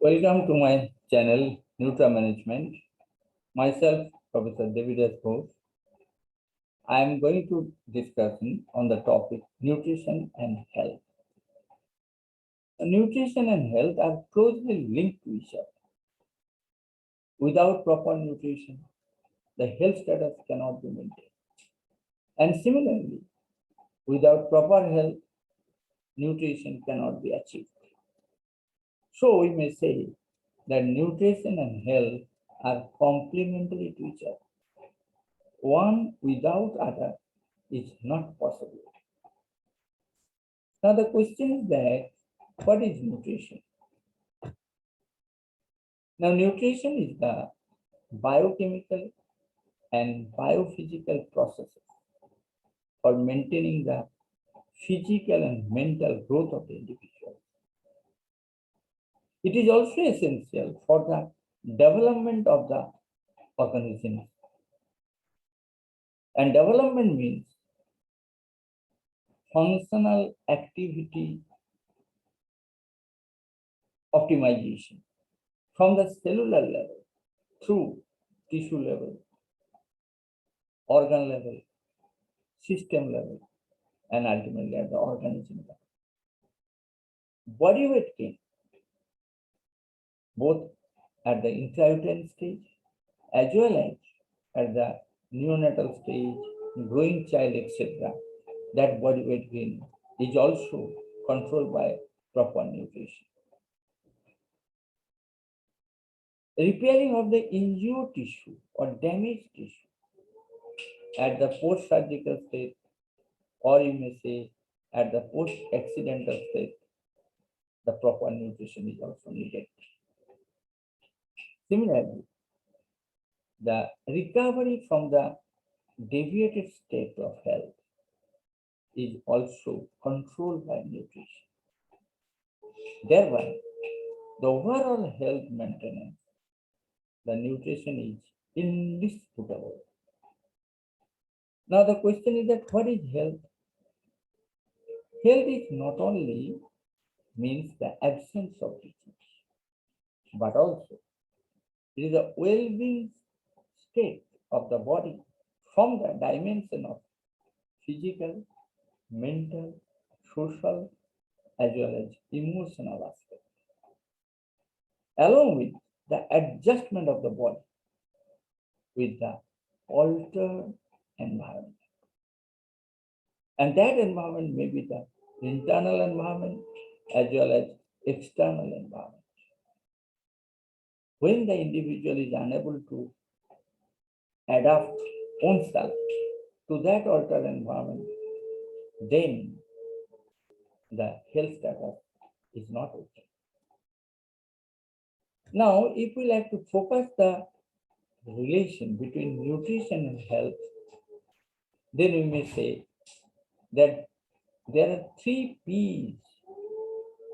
Welcome to my channel, NutraManagement. Myself, Professor Debidas Ghosh. I am going to discuss on the topic nutrition and health. Nutrition and health are closely linked to each other. Without proper nutrition, the health status cannot be maintained. And similarly, without proper health, nutrition cannot be achieved. So we may say that nutrition and health are complementary to each other. One without other is not possible. Now the question is that what is nutrition? Now nutrition is the biochemical and biophysical processes for maintaining the physical and mental growth of the individual. It is also essential for the development of the organism. And development means functional activity optimization from the cellular level through tissue level, organ level, system level, and ultimately at the organism level. Body weight gain, both at the intrauterine stage as well as at the neonatal stage, growing child, etc. That body weight gain is also controlled by proper nutrition. Repairing of the injured tissue or damaged tissue at the post-surgical state, or you may say at the post-accidental state, the proper nutrition is also needed. Similarly, the recovery from the deviated state of health is also controlled by nutrition. Thereby, the overall health maintenance, the nutrition is indisputable. Now the question is that what is health? Health is not only means the absence of disease, but also it is a well-being state of the body from the dimension of physical, mental, social, as well as emotional aspect, along with the adjustment of the body with the altered environment. And that environment may be the internal environment as well as external environment. When the individual is unable to adapt oneself to that altered environment, then the health status is not okay. Now, if we like to focus the relation between nutrition and health, then we may say that there are 3 P's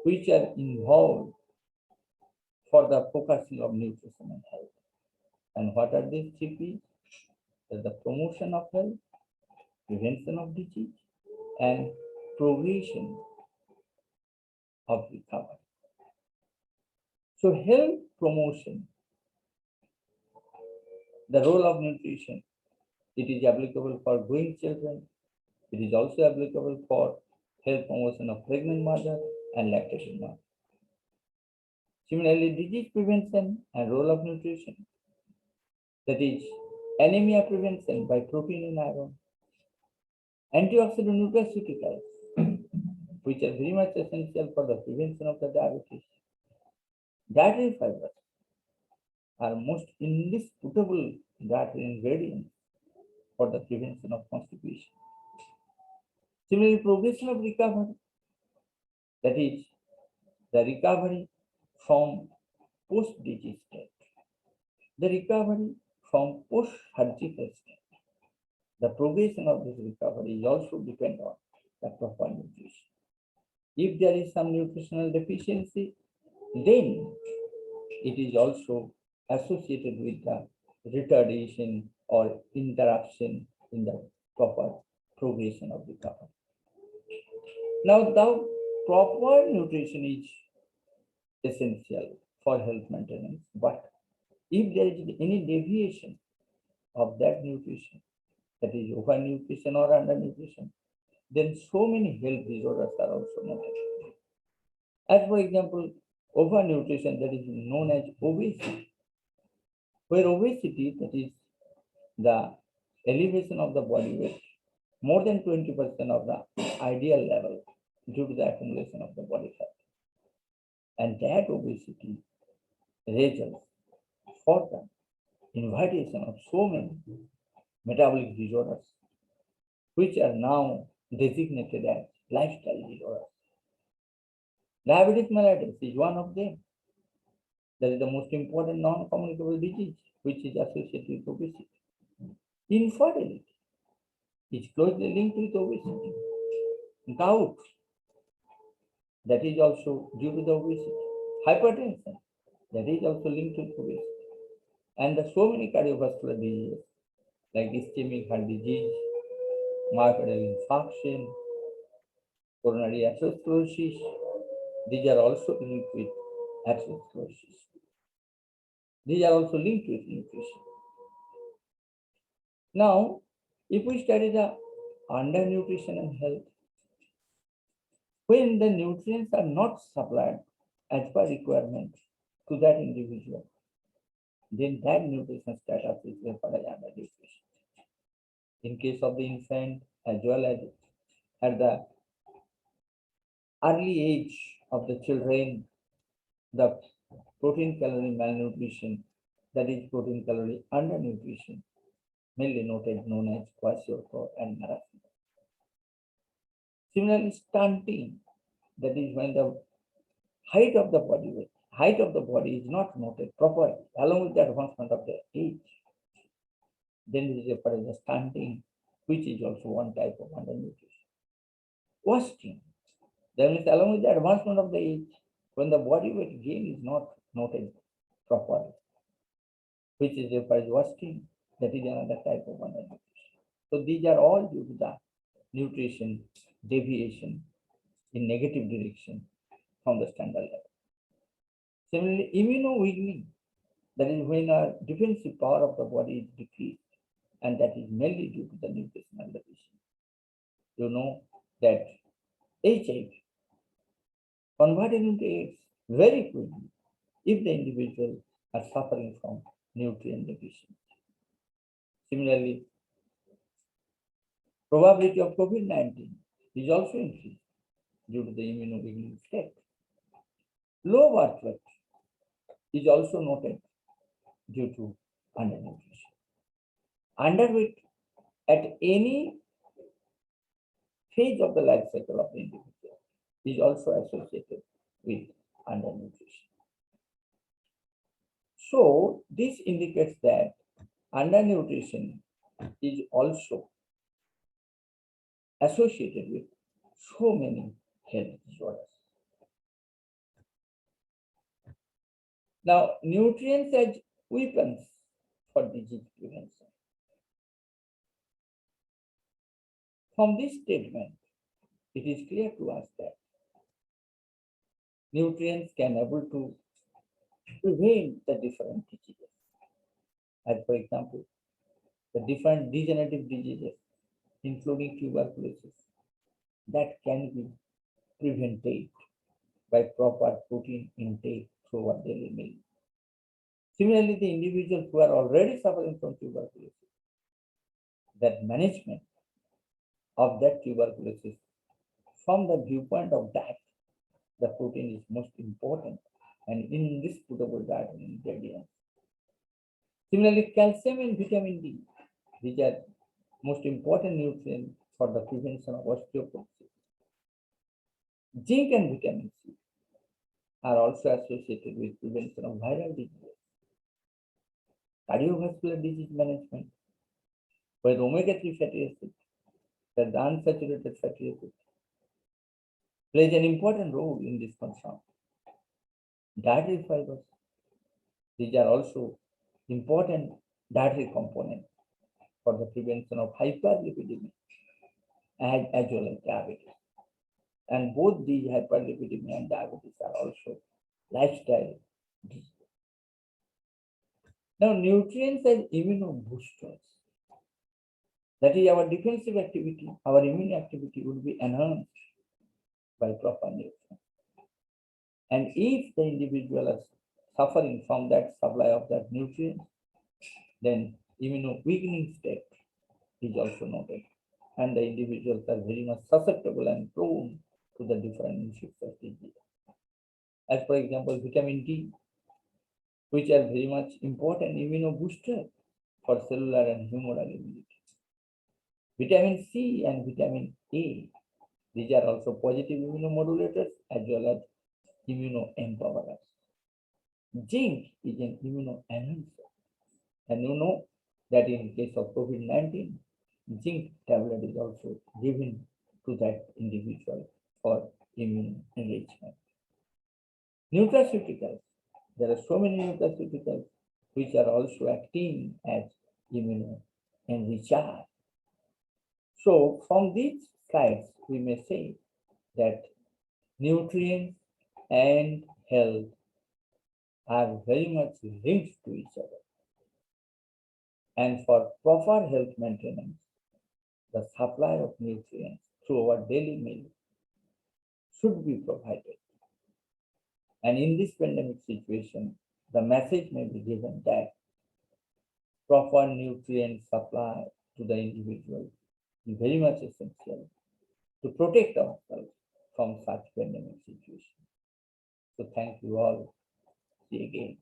which are involved for the focusing of nutrition and health. And what are these 3 P's? There's the promotion of health, prevention of disease, and progression of recovery. So health promotion, the role of nutrition, it is applicable for growing children. It is also applicable for health promotion of pregnant mother and lactating mother. Similarly, disease prevention and role of nutrition, that is anemia prevention by protein and iron, antioxidant nutraceuticals, which are very much essential for the prevention of the diabetes. Dietary fibers are most indisputable dietary ingredients for the prevention of constipation. Similarly, progression of recovery, that is the recovery from post-disease state, the recovery from post-surgical state. The progression of this recovery is also dependent on the proper nutrition. If there is some nutritional deficiency, then it is also associated with the retardation or interruption in the proper progression of recovery. Now, the proper nutrition is essential for health maintenance. But if there is any deviation of that nutrition, that is overnutrition or undernutrition, then so many health disorders are also noted. As for example, overnutrition, that is known as obesity, where obesity, that is the elevation of the body weight more than 20% of the ideal level due to the accumulation of the body fat. And that obesity results for the invitation of so many metabolic disorders, which are now designated as lifestyle disorders. Diabetes mellitus is one of them. That is the most important non-communicable disease which is associated with obesity. Infertility is closely linked with obesity. Gout, that is also due to the obesity. Hypertension, that is also linked with obesity. And so many cardiovascular diseases like ischemic heart disease, myocardial infarction, coronary atherosclerosis, these are also linked with atherosclerosis. These are also linked with nutrition. Now, if we study the undernutrition and health, when the nutrients are not supplied as per requirement to that individual, then that nutrition status is referred as undernutrition. In case of the infant, as well as at the early age of the children, the protein calorie malnutrition, that is protein calorie undernutrition, mainly noted known as kwashiorkor and marasmus. Similarly, stunting, that is when the height of the body is not noted properly, along with the advancement of the age, then it is referred as stunting, which is also one type of undernutrition. Wasting, that means along with the advancement of the age, when the body weight gain is not noted properly, which is referred as wasting, that is another type of undernutrition. So these are all due to the nutrition deviation in negative direction from the standard level. Similarly, immuno-weakening, that is when a defensive power of the body is decreased, and that is mainly due to the nutritional deficiency. You know that HIV converted into AIDS very quickly if the individual are suffering from nutrient deficiency. Similarly, probability of COVID-19 is also increased due to the immuno-weakening state. Low birth weight is also noted due to undernutrition. Underweight at any phase of the life cycle of the individual is also associated with undernutrition. So this indicates that undernutrition is also associated with so many health disorders. Now, nutrients as weapons for disease prevention. From this statement, it is clear to us that nutrients can able to prevent the different diseases. As for example, the different degenerative diseases, including tuberculosis, that can be prevented by proper protein intake through our daily meal. Similarly, the individuals who are already suffering from tuberculosis, that management of that tuberculosis from the viewpoint of diet, the protein is most important and indisputable diet ingredient. Similarly, calcium and vitamin D, these are most important nutrients for the prevention of osteoporosis. Zinc and vitamin C are also associated with prevention of viral diseases. Cardiovascular disease management, where omega-3 fatty acid, the unsaturated fatty acid, plays an important role in this concern. Dietary fibers, these are also important dietary components for the prevention of hyperlipidemia as well as diabetes. And both these hyperlipidemia and diabetes are also lifestyle Now, nutrients as immuno boosters. That is our defensive activity, our immune activity would be enhanced by proper nutrition. And if the individual is suffering from that supply of that nutrient, then immuno weakening state is also noted. And the individuals are very much susceptible and prone to the different infectious diseases. As for example, vitamin D, which are very much important immuno booster for cellular and humoral immunity. Vitamin C and vitamin A, these are also positive immunomodulators as well as immunoempowerers. Zinc is an immunoenhancer. And you know that in case of COVID-19, zinc tablet is also given to that individual for immune enrichment. Nutraceuticals. There are so many nutraceuticals which are also acting as immuno enricher. So from these slides, we may say that nutrients and health are very much linked to each other. And for proper health maintenance, the supply of nutrients through our daily meal should be provided. And in this pandemic situation, the message may be given that proper nutrient supply to the individual is very much essential to protect ourselves from such pandemic situation. So thank you all. See you again.